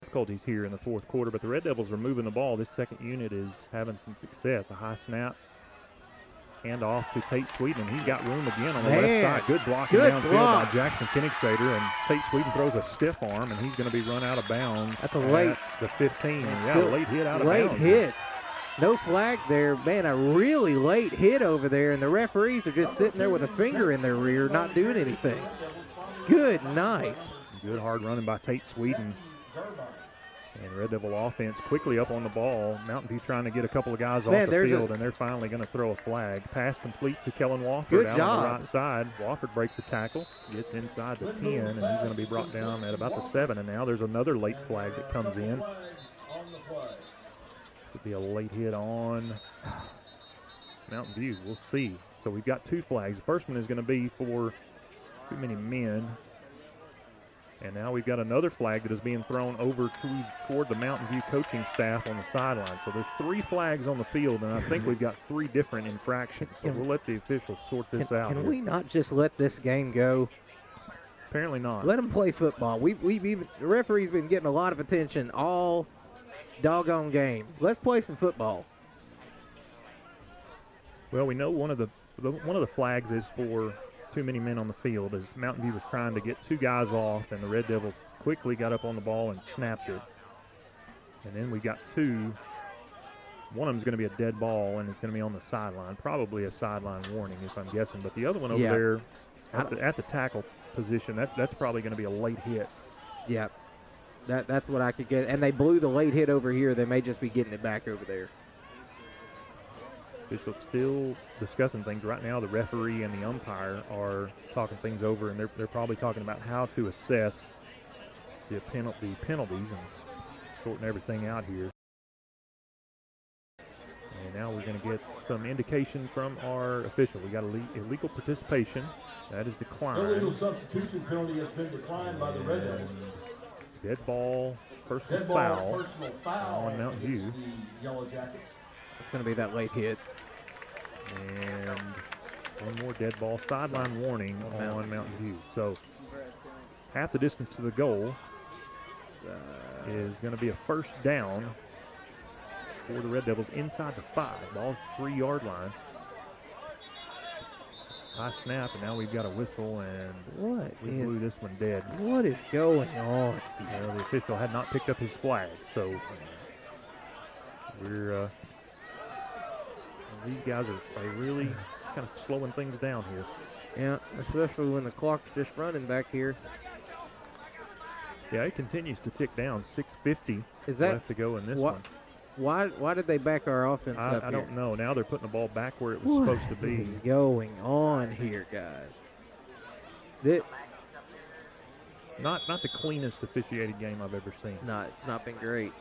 difficulties here in the fourth quarter, but the Red Devils are moving the ball. This second unit is having some success. A high snap. Hand off to Tate Sweden. He's got room again on the left side. Good blocking downfield by Jackson Kenigsader, and Tate Sweden throws a stiff arm, and he's going to be run out of bounds. That's a late. The 15. Yeah, late hit out of bounds. Late hit. No flag there. Man, a really late hit over there, and the referees are just sitting there with a finger in their rear, not doing anything. Good night. Good hard running by Tate Sweden. And Red Devil offense quickly up on the ball. Mountain View trying to get a couple of guys off the field, and they're finally going to throw a flag. Pass complete to Kellen Wofford. Good out job. On the right side. Wofford breaks the tackle, gets inside the 10, and he's going to be brought down at about the 7. And now there's another late flag that comes in. Could be a late hit on Mountain View. We'll see. So we've got 2 flags. The first one is going to be for too many men. And now we've got another flag that is being thrown over toward the Mountain View coaching staff on the sideline. So there's 3 flags on the field, and I think we've got 3 different infractions. So we'll let the officials sort this out. Can we not just let this game go? Apparently not. Let them play football. The referee's been getting a lot of attention all doggone game. Let's play some football. Well, we know one of the flags is for too many men on the field, as Mountain View was trying to get 2 guys off, and the Red Devils quickly got up on the ball and snapped it. And then we got 2. One of them is going to be a dead ball, and it's going to be on the sideline, probably a sideline warning if I'm guessing. But the other one over there at the tackle position, that's probably going to be a late hit. Yeah, that's what I could get. And they blew the late hit over here. They may just be getting it back over there. Officials still discussing things right now. The referee and the umpire are talking things over, and they're probably talking about how to assess the penalties and sorting everything out here. And now we're going to get some indication from our official. We got illegal participation. That is declined. Illegal substitution penalty has been declined by the Red Devils. Dead ball, personal foul on Mountain View. The Yellow Jackets. It's going to be that late hit. And one more dead ball. Sideline warning on Mountain View. So half the distance to the goal is going to be a first down for the Red Devils inside the 5. Ball's 3-yard line. High snap, and now we've got a whistle, and we blew this one dead. What is going on? The official had not picked up his flag, so we're these guys are really kind of slowing things down here. Yeah, especially when the clock's just running back here. Yeah, it continues to tick down. 6:50 left to go in this one. Why did they back our offense up I don't know. Now they're putting the ball back where it was supposed to be. What is going on here, guys? Not the cleanest officiated game I've ever seen. It's not been great.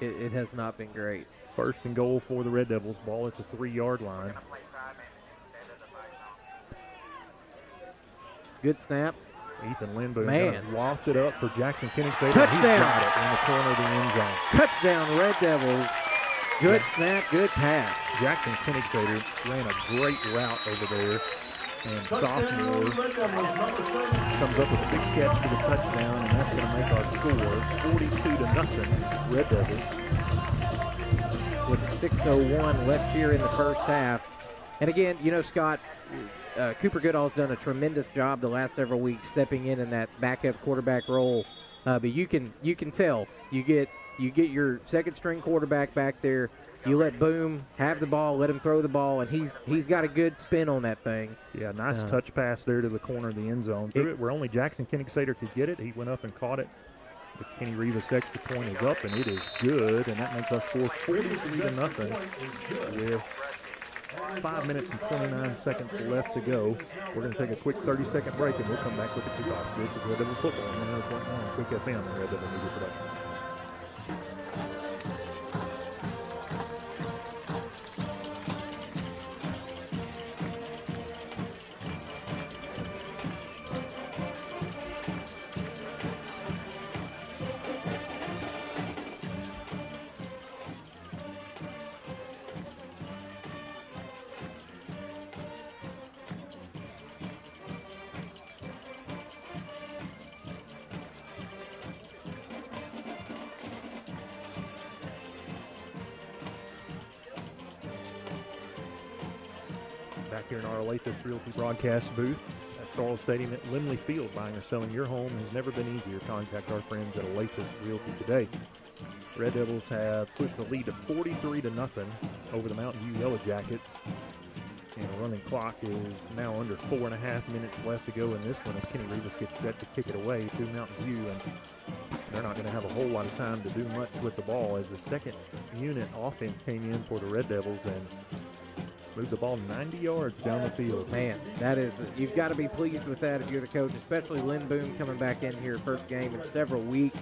It has not been great. First and goal for the Red Devils. Ball at the 3-yard line. Good snap. Ethan Lindboom kind of lofts it up for Jackson Kenigsader. Touchdown. He's got it in the corner of the end zone. Touchdown, Red Devils. Good snap, good pass. Jackson Kenigsader ran a great route over there. And sophomore comes up with a big catch for the touchdown, and that's going to make our score 42-0 Red Devils. With 6:01 left here in the first half. And again, Scott, Cooper Goodall's done a tremendous job the last several weeks stepping in that backup quarterback role. But you can tell you get your second string quarterback back there. You let Boom have the ball, let him throw the ball, and he's got a good spin on that thing. Yeah, nice touch pass there to the corner of the end zone. Threw it where only Jackson Kenigsader could get it. He went up and caught it. The Kenny Rivas extra point is up, and it is good, and that makes us score 43-0 with 5 minutes and 29 seconds left to go. We're going to take a quick 30-second break, and we'll come back with the kickoff. This is Red Devil Football on 100.9 Quick FM and Red Devil Media Production. Back here in our Olathe Realty broadcast booth at Charles Stadium at Limley Field. Buying or selling your home has never been easier. Contact our friends at Olathe Realty today. Red Devils have pushed the lead to 43-0 over the Mountain View Yellow Jackets. And the running clock is now under 4.5 minutes left to go in this one as Kenny Rivas gets set to kick it away to Mountain View. And they're not going to have a whole lot of time to do much with the ball as the second unit offense came in for the Red Devils and moved the ball 90 yards down the field. Man, that is, you've got to be pleased with that if you're the coach, especially Lynn Boone coming back in here first game in several weeks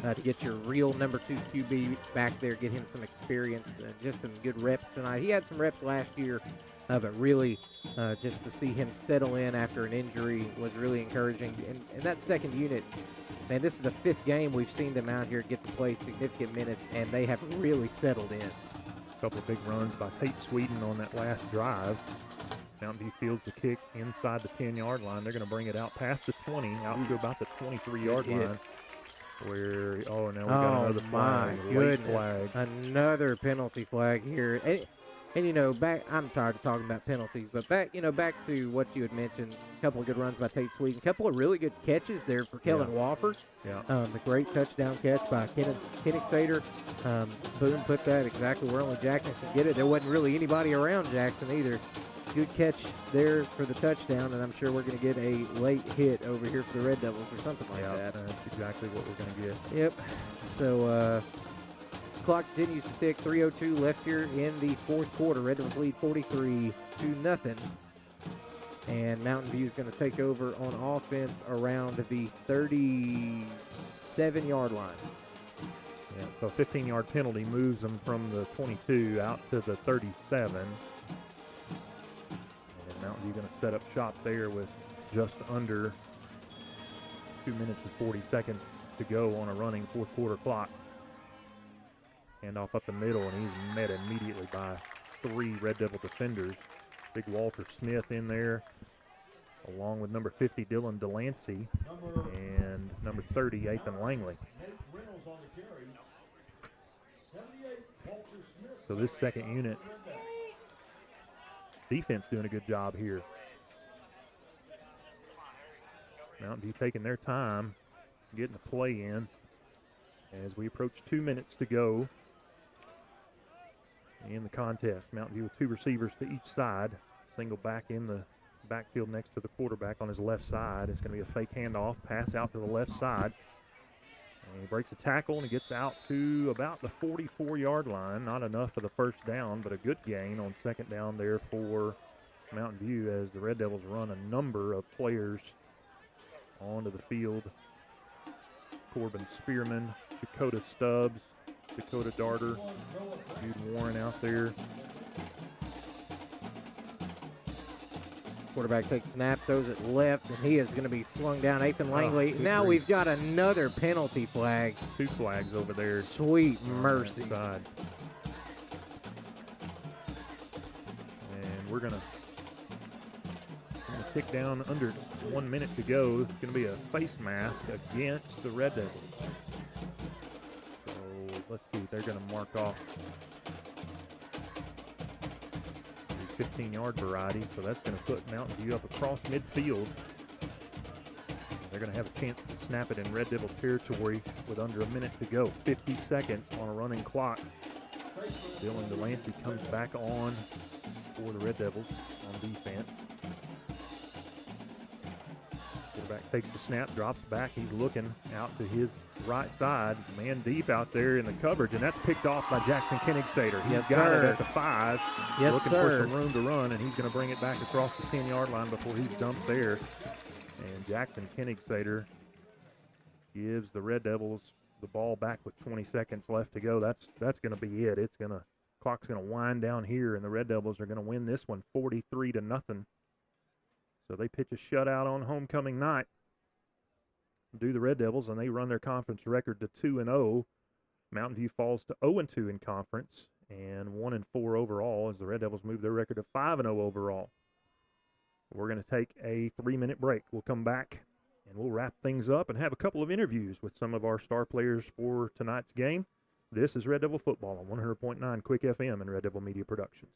to get your real number 2 QB back there, get him some experience and just some good reps tonight. He had some reps last year, but really just to see him settle in after an injury was really encouraging. And that second unit, man, this is the 5th game we've seen them out here get to play significant minutes, and they have really settled in. A couple of big runs by Tate Sweden on that last drive. Mountain View fields the kick inside the 10-yard line. They're going to bring it out past the 20, out to about the 23-yard line. Where, now we got another flag. My Late goodness. flag. Another penalty flag here. And you know, I'm tired of talking about penalties, but back to what you had mentioned, a couple of good runs by Tate Sweden, a couple of really good catches there for Kellen Wofford. Yeah. The great touchdown catch by Koenigsader. Boone put that exactly where only Jackson could get it. There wasn't really anybody around Jackson either. Good catch there for the touchdown, and I'm sure we're going to get a late hit over here for the Red Devils or something like that. That's exactly what we're going to get. Yep. So, clock continues to tick. 3:02 left here in the fourth quarter. Red Devils lead 43-0. And Mountain View is going to take over on offense around the 37-yard line. Yeah, so a 15-yard penalty moves them from the 22 out to the 37. And Mountain View going to set up shop there with just under 2 minutes and 40 seconds to go on a running fourth quarter clock. Handoff up the middle, and he's met immediately by 3 Red Devil defenders. Big Walter Smith in there, along with number 50, Dylan Delancey, and number 30, Ethan Langley. So this second unit, defense doing a good job here. Mountain View taking their time, getting the play in as we approach 2 minutes to go in the contest. Mountain View with 2 receivers to each side. Single back in the backfield next to the quarterback on his left side. It's going to be a fake handoff, pass out to the left side. And he breaks a tackle and he gets out to about the 44-yard line. Not enough for the first down, but a good gain on second down there for Mountain View as the Red Devils run a number of players onto the field. Corbin Spearman, Dakota Stubbs, Dakota Darter, Jude Warren out there. Quarterback takes snap, throws it left, and he is going to be slung down. Ethan Langley. Now grief. we've got another penalty flag. 2 flags over there. Sweet on mercy. that side. And we're going to kick down under 1 minute to go. It's going to be a face mask against the Red Devils. So let's see, they're going to mark off the 15-yard variety. So that's going to put Mountain View up across midfield. They're going to have a chance to snap it in Red Devil territory with under a minute to go. 50 seconds on a running clock. Dylan Delancey comes back on for the Red Devils on defense. Quarterback takes the snap, drops back. He's looking out to his right side. Man deep out there in the coverage, and that's picked off by Jackson Koenigsader. He's Yes, got sir. it at the 5. Yes, looking sir. for some room to run, and he's going to bring it back across the 10-yard line before he's dumped there. And Jackson Koenigsader gives the Red Devils the ball back with 20 seconds left to go. That's going to be it. Clock's going to wind down here, and the Red Devils are going to win this one 43-0. So they pitch a shutout on homecoming night. Do the Red Devils, and they run their conference record to 2-0. Mountain View falls to 0-2 in conference and 1-4 overall as the Red Devils move their record to 5-0 overall. We're going to take a 3-minute break. We'll come back and we'll wrap things up and have a couple of interviews with some of our star players for tonight's game. This is Red Devil Football on 100.9 Quick FM and Red Devil Media Productions.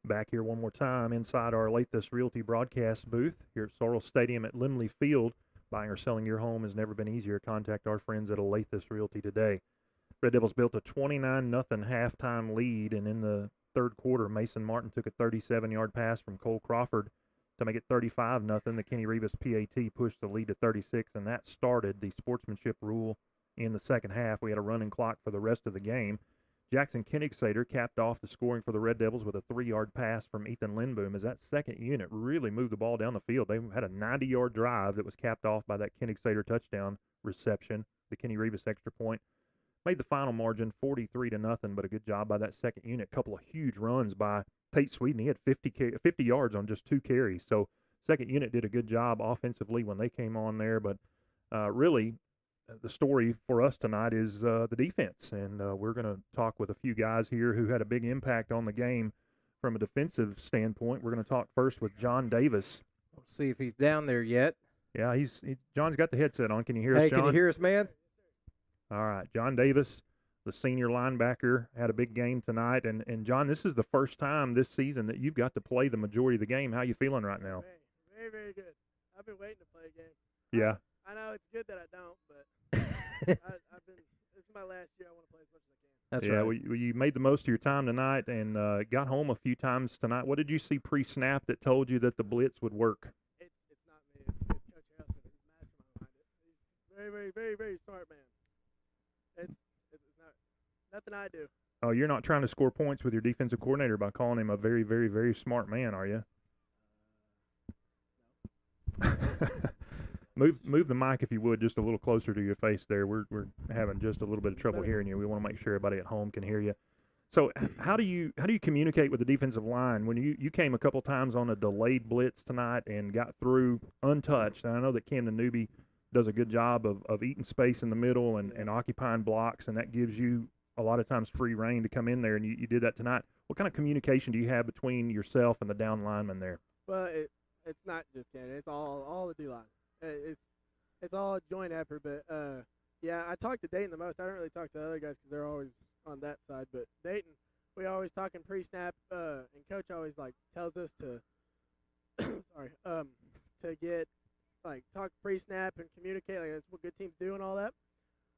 Back here one more time inside our Lathis Realty broadcast booth here at Sorrell Stadium at Limley Field. Buying or selling your home has never been easier. Contact our friends at Lathis Realty today. Red Devils built a 29-0 halftime lead, and in the third quarter, Mason Martin took a 37-yard pass from Cole Crawford to make it 35-0. The Kenny Rivas PAT pushed the lead to 36, and that started the sportsmanship rule in the second half. We had a running clock for the rest of the game. Jackson Koenigsader capped off the scoring for the Red Devils with a 3-yard pass from Ethan Lindboom as that second unit really moved the ball down the field. They had a 90-yard drive that was capped off by that Koenigsader touchdown reception. The Kenny Rivas extra point made the final margin 43-0, but a good job by that second unit. A couple of huge runs by Tate Sweden. He had 50 yards on just 2 carries. So second unit did a good job offensively when they came on there, but really the story for us tonight is the defense, and we're going to talk with a few guys here who had a big impact on the game from a defensive standpoint. We're going to talk first with John Davis. We'll see if he's down there yet. Yeah, John's got the headset on. Can you hear us, John? Can you hear us, man? All right, John Davis, the senior linebacker, had a big game tonight. And John, this is the first time this season that you've got to play the majority of the game. How you feeling right now? Very, very good. I've been waiting to play a game. Yeah. I know it's good that I don't, but this is my last year. I want to play as much as I can. That's right. right. Well, you made the most of your time tonight and got home a few times tonight. What did you see pre-snap that told you that the blitz would work? It's not me. It's Coach Harrelson. He's the mastermind behind it. He's very, very, very, very smart man. It's not nothing I do. Oh, you're not trying to score points with your defensive coordinator by calling him a very, very, very smart man, are you? No. Move the mic, if you would, just a little closer to your face there. We're having just a little bit of trouble hearing you. We want to make sure everybody at home can hear you. So how do you communicate with the defensive line when you came a couple times on a delayed blitz tonight and got through untouched? And I know that Camden Newby does a good job of eating space in the middle and occupying blocks, and that gives you a lot of times free reign to come in there, and you did that tonight. What kind of communication do you have between yourself and the down lineman there? Well, it's not just Canada. It's all the D-line. It's all a joint effort, but yeah, I talk to Dayton the most. I don't really talk to the other guys because they're always on that side. But Dayton, we always talking pre-snap, and Coach always tells us to to get talk pre-snap and communicate. That's what good teams do and all that.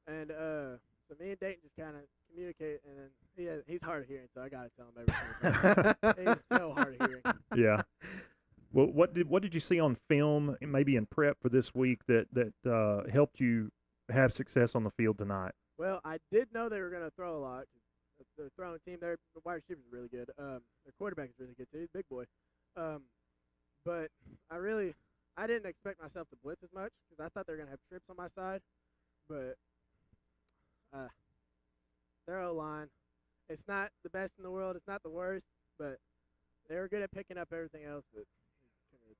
And so me and Dayton just kind of communicate, and then he's hard of hearing, so I gotta tell him everything. He's so hard of hearing. Yeah. Well, what did you see on film, maybe in prep for this week, that helped you have success on the field tonight? Well, I did know they were going to throw a lot. The throwing team, the wide receiver is really good. Their quarterback is really good too. He's a big boy. But I didn't expect myself to blitz as much because I thought they were going to have trips on my side. But their O-line, it's not the best in the world. It's not the worst, but they were good at picking up everything else. But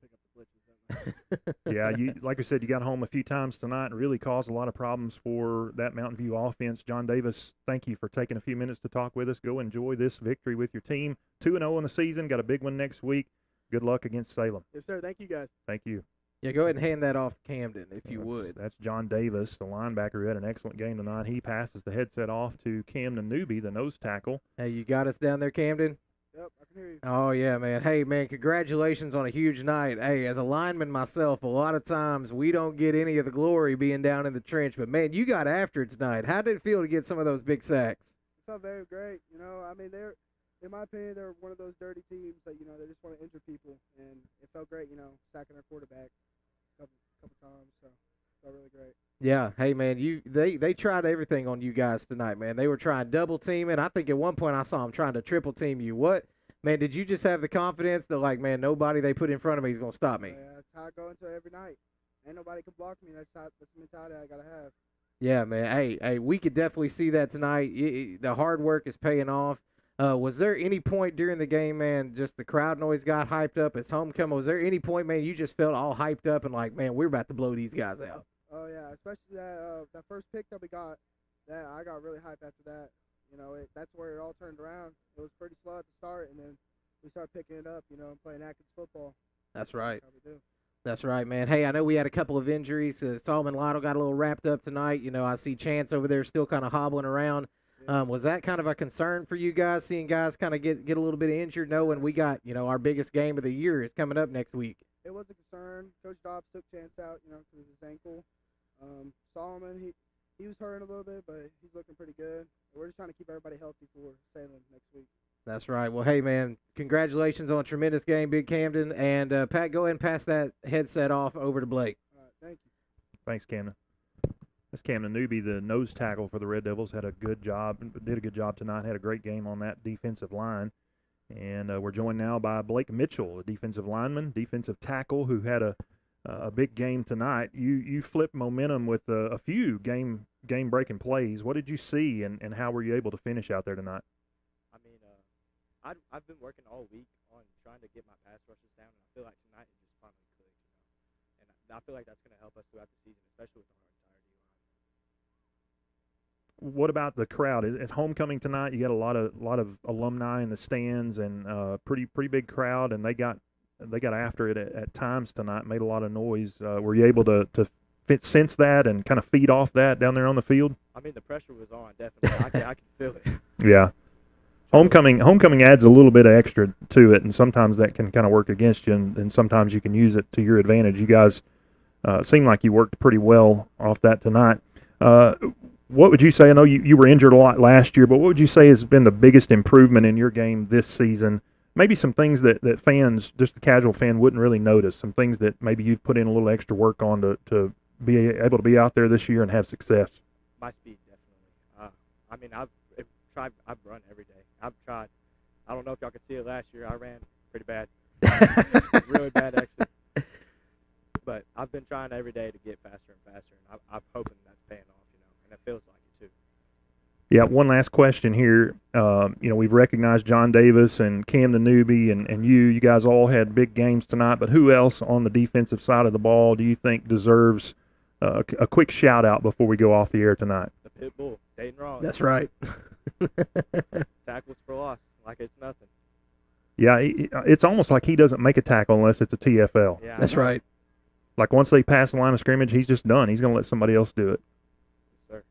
pick up the blitzes that much. Yeah, like I said, you got home a few times tonight and really caused a lot of problems for that Mountain View offense. John Davis, thank you for taking a few minutes to talk with us. Go enjoy this victory with your team. 2-0 in the season. Got a big one next week. Good luck against Salem. Yes, sir. Thank you, guys. Thank you. Yeah, go ahead and hand that off to Camden if you would. That's John Davis, the linebacker who had an excellent game tonight. He passes the headset off to Camden Newby, the nose tackle. Hey, you got us down there, Camden? Yep, I can hear you. Oh, yeah, man. Hey, man, congratulations on a huge night. Hey, as a lineman myself, a lot of times we don't get any of the glory being down in the trench. But, man, you got after it tonight. How did it feel to get some of those big sacks? It felt very great. I mean, in my opinion, they're one of those dirty teams that, they just want to injure people. And it felt great, sacking our quarterback a couple times. So it felt really great. Yeah, hey man, they tried everything on you guys tonight, man. They were trying double teaming. I think at one point I saw them trying to triple team you. What, man? Did you just have the confidence that man, nobody they put in front of me is gonna stop me? Yeah, that's how I go into it every night. Ain't nobody can block me. That's the mentality I gotta have. Yeah, man. Hey, we could definitely see that tonight. The hard work is paying off. Was there any point during the game, man, just the crowd noise got hyped up? It's homecoming. Was there any point, man, you just felt all hyped up and man, we're about to blow these guys out? Oh yeah, especially that first pick that we got. That I got really hyped after that. That's where it all turned around. It was pretty slow at the start, and then we started picking it up. And playing Atkins football. That's right. That's how we do. That's right, man. Hey, I know we had a couple of injuries. Solomon Lotto got a little wrapped up tonight. I see Chance over there still kind of hobbling around. Was that kind of a concern for you guys, seeing guys kind of get a little bit injured, knowing we got, our biggest game of the year is coming up next week? It was a concern. Coach Dobbs took chance out, because of his ankle. Solomon, he was hurting a little bit, but he's looking pretty good. We're just trying to keep everybody healthy for Salem next week. That's right. Well, hey, man, congratulations on a tremendous game, Big Camden. And, Pat, go ahead and pass that headset off over to Blake. All right, thank you. Thanks, Camden. This Camden Newby, the nose tackle for the Red Devils, did a good job tonight, had a great game on that defensive line. And we're joined now by Blake Mitchell, a defensive lineman, defensive tackle, who had a big game tonight. You flipped momentum with a few game-breaking plays. What did you see, and how were you able to finish out there tonight? I mean, I've been working all week on trying to get my pass rushes down, and I feel like tonight it just finally clicked, And I feel like that's going to help us throughout the season, especially with our entire D-line. What about the crowd? It's homecoming tonight. You got a lot of alumni in the stands, and pretty big crowd, and they got after it at times tonight. Made a lot of noise. Were you able to sense that and kind of feed off that down there on the field? I mean, the pressure was on, definitely. I can feel it. Yeah. Homecoming adds a little bit of extra to it, and sometimes that can kind of work against you, and sometimes you can use it to your advantage. You guys seem like you worked pretty well off that tonight. What would you say? I know you were injured a lot last year, but what would you say has been the biggest improvement in your game this season? Maybe some things that fans, just the casual fan, wouldn't really notice, some things that maybe you've put in a little extra work on to be able to be out there this year and have success. My speed, definitely. I mean, I've run every day. I've tried. I don't know if y'all could see it last year. I ran pretty bad. Really bad, actually. But I've been trying every day to get faster and faster, and I'm hoping that's paying off, and it feels like it too. Yeah, one last question here. We've recognized John Davis and Camden Newby and you guys all had big games tonight, but who else on the defensive side of the ball do you think deserves a quick shout-out before we go off the air tonight? The pit bull, Dayton Ross. That's right. Tackles for loss, like it's nothing. Yeah, it's almost like he doesn't make a tackle unless it's a TFL. Yeah, That's right. Like once they pass the line of scrimmage, he's just done. He's going to let somebody else do it. Yes,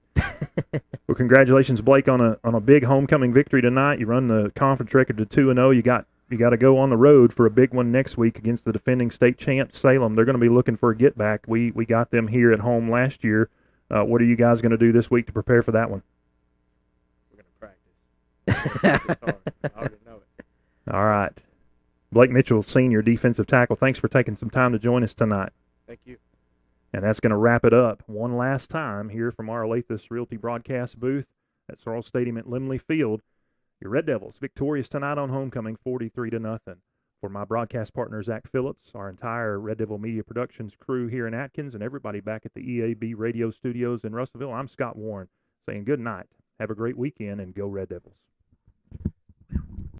sir. Well, congratulations, Blake, on a big homecoming victory tonight. You run the conference record to 2-0. You got to go on the road for a big one next week against the defending state champs, Salem. They're going to be looking for a get back. We got them here at home last year. What are you guys going to do this week to prepare for that one? We're going to practice. It's hard. I already know it. All right. Blake Mitchell, senior defensive tackle, thanks for taking some time to join us tonight. Thank you. And that's going to wrap it up one last time here from our Olathe Realty broadcast booth at Sorrel Stadium at Limley Field. Your Red Devils victorious tonight on homecoming, 43-0. For my broadcast partner, Zach Phillips, our entire Red Devil Media Productions crew here in Atkins, and everybody back at the EAB radio studios in Russellville, I'm Scott Warren saying good night. Have a great weekend, and go Red Devils.